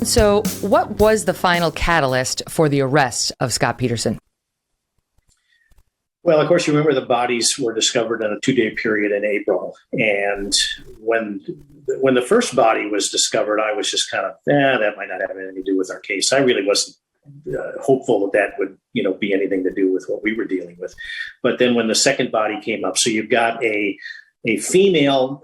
So what was the final catalyst for the arrest of Scott Peterson? Well, of course, you remember the bodies were discovered in a 2-day period in April. And when the first body was discovered, I was just kind of, that might not have anything to do with our case. I really wasn't hopeful that would, be anything to do with what we were dealing with. But then when the second body came up, so you've got a female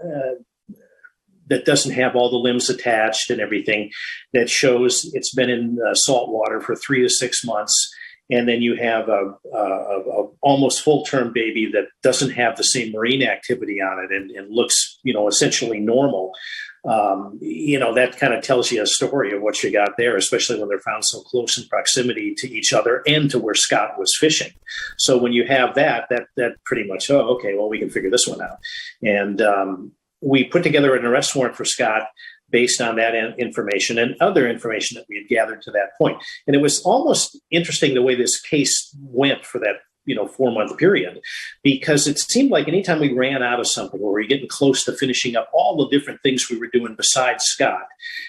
that doesn't have all the limbs attached and everything, that shows it's been in salt water for 3 to 6 months. And then you have a almost full-term baby that doesn't have the same marine activity on it and looks, essentially normal. That kind of tells you a story of what you got there, especially when they're found so close in proximity to each other and to where Scott was fishing. So when you have that pretty much, we can figure this one out. And we put together an arrest warrant for Scott based on that information and other information that we had gathered to that point. And it was almost interesting the way this case went for that 4-month period, because it seemed like anytime we ran out of something or we were getting close to finishing up all the different things we were doing besides Scott,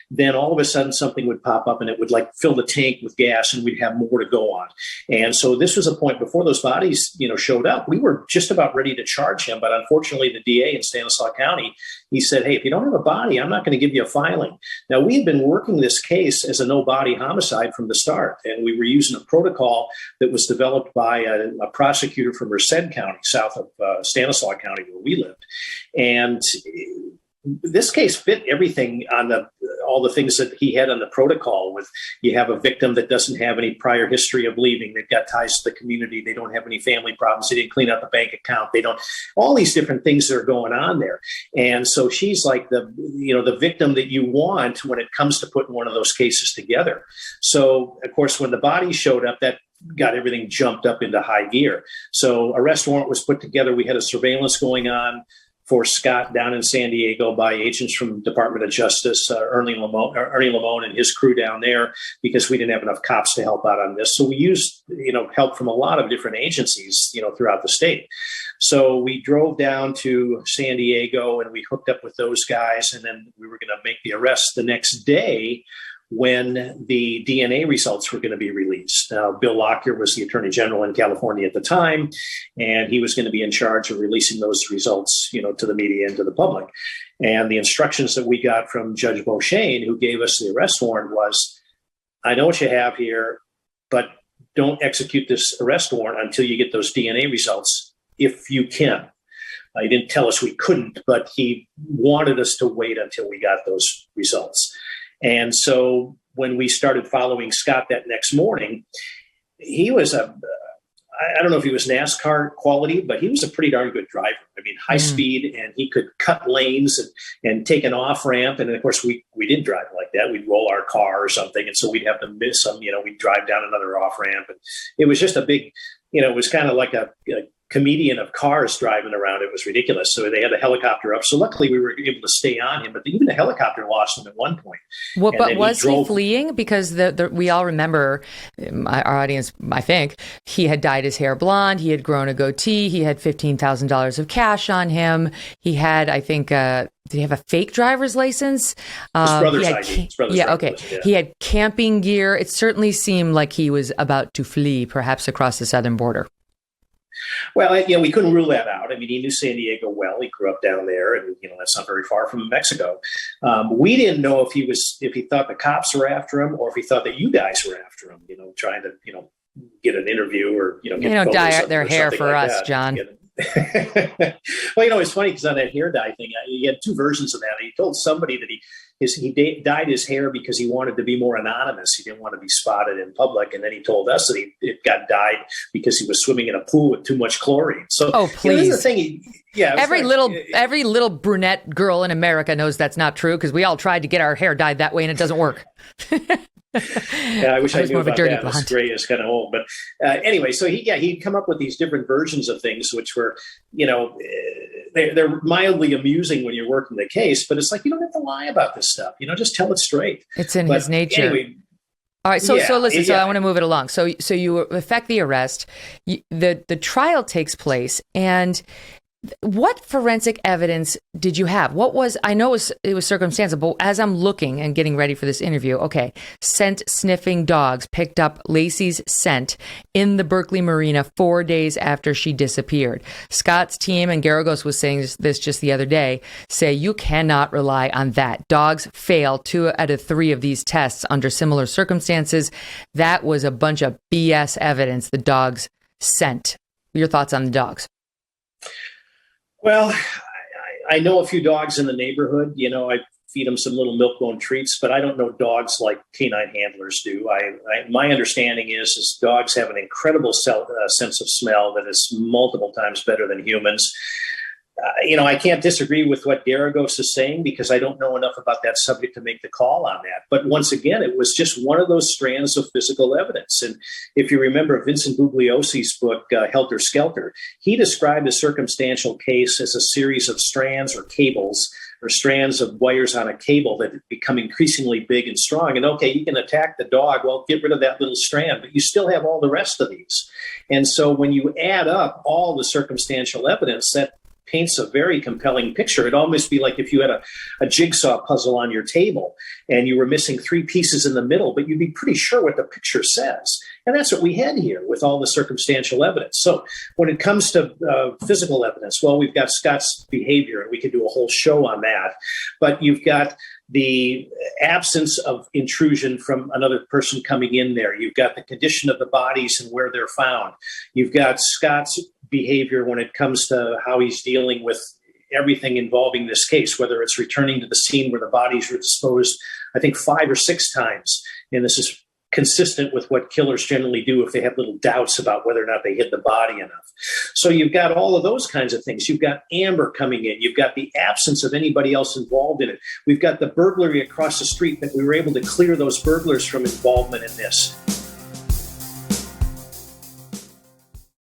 then all of a sudden something would pop up and it would fill the tank with gas and we'd have more to go on. And so this was a point before those bodies, showed up. We were just about ready to charge him. But unfortunately, the DA in Stanislaus County, he said, hey, if you don't have a body, I'm not going to give you a filing. Now, we had been working this case as a no-body homicide from the start, and we were using a protocol that was developed by a prosecutor from Merced County, south of Stanislaus County, where we lived. And this case fit everything on all the things that he had on the protocol. With you have a victim that doesn't have any prior history of leaving. They've got ties to the community. They don't have any family problems. They didn't clean out the bank account. They don't, all these different things that are going on there. And so she's like the victim that you want when it comes to putting one of those cases together. So of course, when the body showed up, that got everything jumped up into high gear. So arrest warrant was put together. We had a surveillance going on for Scott down in San Diego by agents from Department of Justice, Ernie Lamone and his crew down there, because we didn't have enough cops to help out on this. So we used, help from a lot of different agencies, throughout the state. So we drove down to San Diego and we hooked up with those guys, and then we were going to make the arrest the next day when the DNA results were going to be released. Now, Bill Lockyer was the Attorney General in California at the time, and he was going to be in charge of releasing those results, to the media and to the public. And the instructions that we got from Judge Beauchesne, who gave us the arrest warrant, was, I know what you have here, but don't execute this arrest warrant until you get those DNA results, if you can. He didn't tell us we couldn't, but he wanted us to wait until we got those results. And so when we started following Scott that next morning, he was I don't know if he was NASCAR quality, but he was a pretty darn good driver. I mean, high speed, and he could cut lanes and take an off ramp. And of course, we didn't drive like that. We'd roll our car or something. And so we'd have to miss them. We'd drive down another off ramp. And it was just a big, it was kind of like a comedian of cars driving around. It was ridiculous. So they had a helicopter up. So luckily we were able to stay on him, but even the helicopter lost him at one point. Well, but was he fleeing? Because we all remember, our audience, I think, he had dyed his hair blonde. He had grown a goatee. He had $15,000 of cash on him. He had, I think, did he have a fake driver's license? His brother's ID. Okay. Yeah. He had camping gear. It certainly seemed like he was about to flee, perhaps across the southern border. Well, we couldn't rule that out. I mean, he knew San Diego well. He grew up down there, and that's not very far from Mexico. We didn't know if he thought the cops were after him, or if he thought that you guys were after him. Trying to get an interview or get dye their hair for like us, that. John. Well, it's funny because on that hair dye thing, he had two versions of that. He told somebody that he dyed his hair because he wanted to be more anonymous. He didn't want to be spotted in public. And then he told us that it got dyed because he was swimming in a pool with too much chlorine. So, please. This is the thing. Every little brunette girl in America knows that's not true, because we all tried to get our hair dyed that way and it doesn't work. Yeah, I wish I knew about that. This gray is kind of old, but anyway. So he'd come up with these different versions of things, which were, they're mildly amusing when you're working the case. But it's like, you don't have to lie about this stuff. Just tell it straight. It's in his nature. Anyway, all right. So listen. So I want to move it along. So you effect the arrest. The trial takes place, and What forensic evidence did you have? I know it was circumstantial, but as I'm looking and getting ready for this interview, okay, scent sniffing dogs picked up Laci's scent in the Berkeley Marina 4 days after she disappeared. Scott's team, and Garagos was saying this just the other day, say you cannot rely on that. Dogs fail 2 out of 3 of these tests under similar circumstances. That was a bunch of BS evidence the dogs sent. Your thoughts on the dogs? Well, I know a few dogs in the neighborhood. I feed them some little milk-bone treats, but I don't know dogs like canine handlers do. My understanding is dogs have an incredible sense of smell that is multiple times better than humans. I can't disagree with what Garagos is saying because I don't know enough about that subject to make the call on that. But once again, it was just one of those strands of physical evidence. And if you remember Vincent Bugliosi's book, Helter Skelter, he described a circumstantial case as a series of strands or cables or strands of wires on a cable that become increasingly big and strong. And okay, you can attack the dog. Well, get rid of that little strand, but you still have all the rest of these. And so when you add up all the circumstantial evidence, that paints a very compelling picture. It'd almost be like if you had a jigsaw puzzle on your table and you were missing 3 pieces in the middle, but you'd be pretty sure what the picture says. And that's what we had here with all the circumstantial evidence. So when it comes to physical evidence, well, we've got Scott's behavior, and we could do a whole show on that. But you've got the absence of intrusion from another person coming in there. You've got the condition of the bodies and where they're found. You've got Scott's behavior when it comes to how he's dealing with everything involving this case, whether it's returning to the scene where the bodies were disposed, I think 5 or 6 times. And this is consistent with what killers generally do if they have little doubts about whether or not they hid the body enough. So you've got all of those kinds of things. You've got Amber coming in. You've got the absence of anybody else involved in it. We've got the burglary across the street that we were able to clear those burglars from involvement in this.